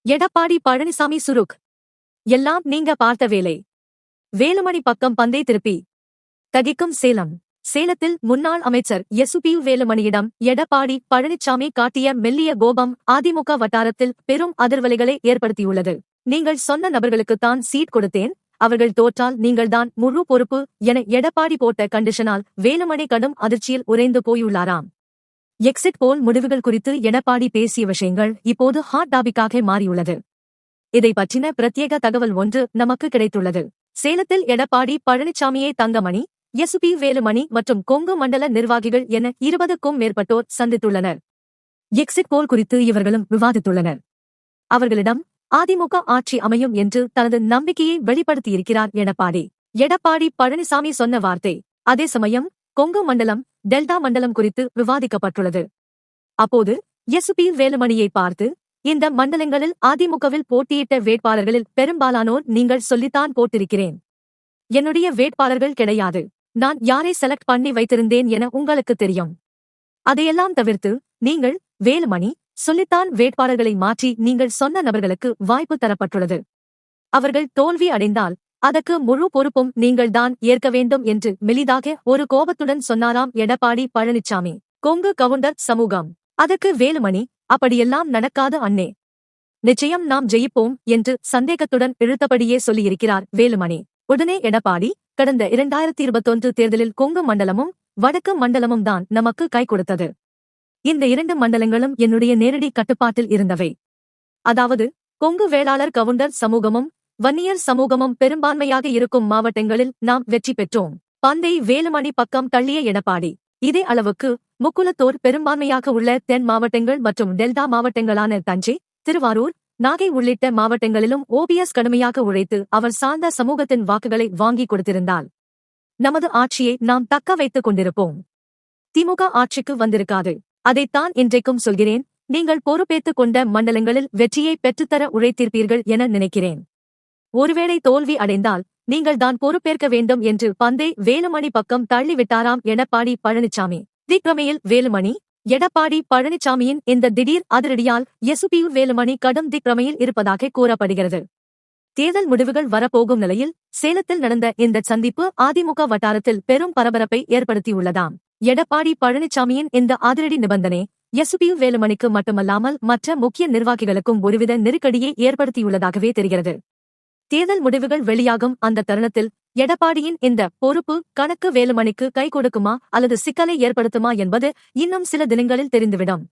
எடப்பாடி பழனிசாமி சுருக். எல்லாம் நீங்க பார்த்த வேலை. வேலுமணி பக்கம் பந்தை திருப்பி தகிக்கும் சேலம். சேலத்தில் முன்னாள் அமைச்சர் எஸ்.பி. வேலுமணியிடம் எடப்பாடி பழனிசாமி காட்டிய மெல்லிய கோபம் அதிமுக வட்டாரத்தில் பெரும் அதிர்வலைகளை ஏற்படுத்தியுள்ளது. நீங்கள் சொன்ன நபர்களுக்குத்தான் சீட் கொடுத்தேன், அவர்கள் தோற்றால் நீங்கள்தான் முழு பொறுப்பு என எடப்பாடி போட்ட கண்டிஷனால் வேலுமணி கடும் அதிர்ச்சியில் உறைந்து போயுள்ளாராம். எக்ஸிட் போல் முடிவுகள் குறித்து எடப்பாடி பேசிய விஷயங்கள் இப்போது ஹாட் டாபிக்காக மாறியுள்ளது. இதை பற்றின பிரத்யேக தகவல் ஒன்று நமக்கு கிடைத்துள்ளது. சேலத்தில் எடப்பாடி பழனிசாமியை தங்கமணி, எஸ்.பி. வேலுமணி மற்றும் கொங்கு மண்டல நிர்வாகிகள் என 20க்கும் மேற்பட்டோர் சந்தித்துள்ளனர். எக்ஸிட் போல் குறித்து இவர்களும் விவாதித்துள்ளனர். அவர்களிடம் அதிமுக ஆட்சி அமையும் என்று தனது நம்பிக்கையை வெளிப்படுத்தியிருக்கிறார் எடப்பாடி. எடப்பாடி பழனிசாமி சொன்ன வார்த்தை. அதே சமயம் கொங்கு மண்டலம், டெல்டா மண்டலம் குறித்து விவாதிக்கப்பட்டுள்ளது. அப்போது எஸ்.பி. வேலுமணியை பார்த்து, இந்த மண்டலங்களில் அதிமுகவில் போட்டியிட்ட வேட்பாளர்களில் பெரும்பாலானோர் நீங்கள் சொல்லித்தான் போட்டிருக்கிறேன். என்னுடைய வேட்பாளர்கள் கிடையாது. நான் யாரை செலக்ட் பண்ணி வைத்திருந்தேன் என உங்களுக்கு தெரியும். அதையெல்லாம் தவிர்த்து நீங்கள் வேலுமணி சொல்லித்தான் வேட்பாளர்களை மாற்றி நீங்கள் சொன்ன நபர்களுக்கு வாய்ப்பு தரப்பட்டுள்ளது. அவர்கள் தோல்வி அடைந்தால் அதற்கு முழு பொறுப்பும் நீங்கள்தான் ஏற்க வேண்டும் என்று மெலிதாக ஒரு கோபத்துடன் சொன்னாராம் எடப்பாடி பழனிசாமி. கொங்கு கவுண்டர் சமூகம். அதற்கு வேலுமணி, அப்படியெல்லாம் நடக்காது அண்ணே. நிச்சயம் நாம் ஜெயிப்போம் என்று சந்தேகத்துடன் இழுத்தபடியே சொல்லியிருக்கிறார் வேலுமணி. உடனே எடப்பாடி, கடந்த 2021 தேர்தலில் கொங்கு மண்டலமும் வடக்கு மண்டலமும் தான் நமக்கு கை கொடுத்தது. இந்த 2 மண்டலங்களும் என்னுடைய நேரடி கட்டுப்பாட்டில் இருந்தவை. அதாவது கொங்கு வேளாளர் கவுண்டர் சமூகமும் வன்னியர் சமூகமும் பெரும்பான்மையாக இருக்கும் மாவட்டங்களில் நாம் வெற்றி பெற்றோம். பந்தை வேலுமணி பக்கம் தள்ளிய எடப்பாடி, இதே அளவுக்கு முக்குலத்தோர் பெரும்பான்மையாக உள்ள தென் மாவட்டங்கள் மற்றும் டெல்டா மாவட்டங்களான தஞ்சை, திருவாரூர், நாகை உள்ளிட்ட மாவட்டங்களிலும் ஓபிஎஸ் கடுமையாக உழைத்து அவர் சார்ந்த சமூகத்தின் வாக்குகளை வாங்கி கொடுத்திருந்தால் நமது ஆட்சியை நாம் தக்க வைத்துக் கொண்டிருப்போம். திமுக ஆட்சிக்கு வந்திருக்காது. அதைத்தான் இன்றைக்கும் சொல்கிறேன். நீங்கள் பொறுப்பேற்றுக் கொண்ட மண்டலங்களில் வெற்றியை பெற்றுத்தர உழைத்திருப்பீர்கள் என நினைக்கிறேன். ஒருவேளை தோல்வி அடைந்தால் நீங்கள்தான் பொறுப்பேற்க வேண்டும் என்று பந்தை வேலுமணி பக்கம் தள்ளிவிட்டாராம் எடப்பாடி பழனிசாமி. திக்ரமையில் வேலுமணி. எடப்பாடி பழனிசாமியின் இந்த திடீர் அதிரடியால் எஸ்.பி. வேலுமணி கடும் திக்ரமையில் இருப்பதாக கூறப்படுகிறது. தேர்தல் முடிவுகள் வரப்போகும் நிலையில் சேலத்தில் நடந்த இந்த சந்திப்பு அதிமுக வட்டாரத்தில் பெரும் பரபரப்பை ஏற்படுத்தியுள்ளதாம். எடப்பாடி பழனிசாமியின் இந்த அதிரடி நிபந்தனை எஸ்.பி. வேலுமணிக்கு மட்டுமல்லாமல் மற்ற முக்கிய நிர்வாகிகளுக்கும் ஒருவித நெருக்கடியை ஏற்படுத்தியுள்ளதாகவே தெரிகிறது. தேர்தல் முடிவுகள் வெளியாகும் அந்த தருணத்தில் எடப்பாடியின் இந்த பொறுப்பு கணக்கு வேலுமணிக்கு கை கொடுக்குமா அல்லது சிக்கலை ஏற்படுத்துமா என்பது இன்னும் சில தினங்களில் தெரிந்துவிடும்.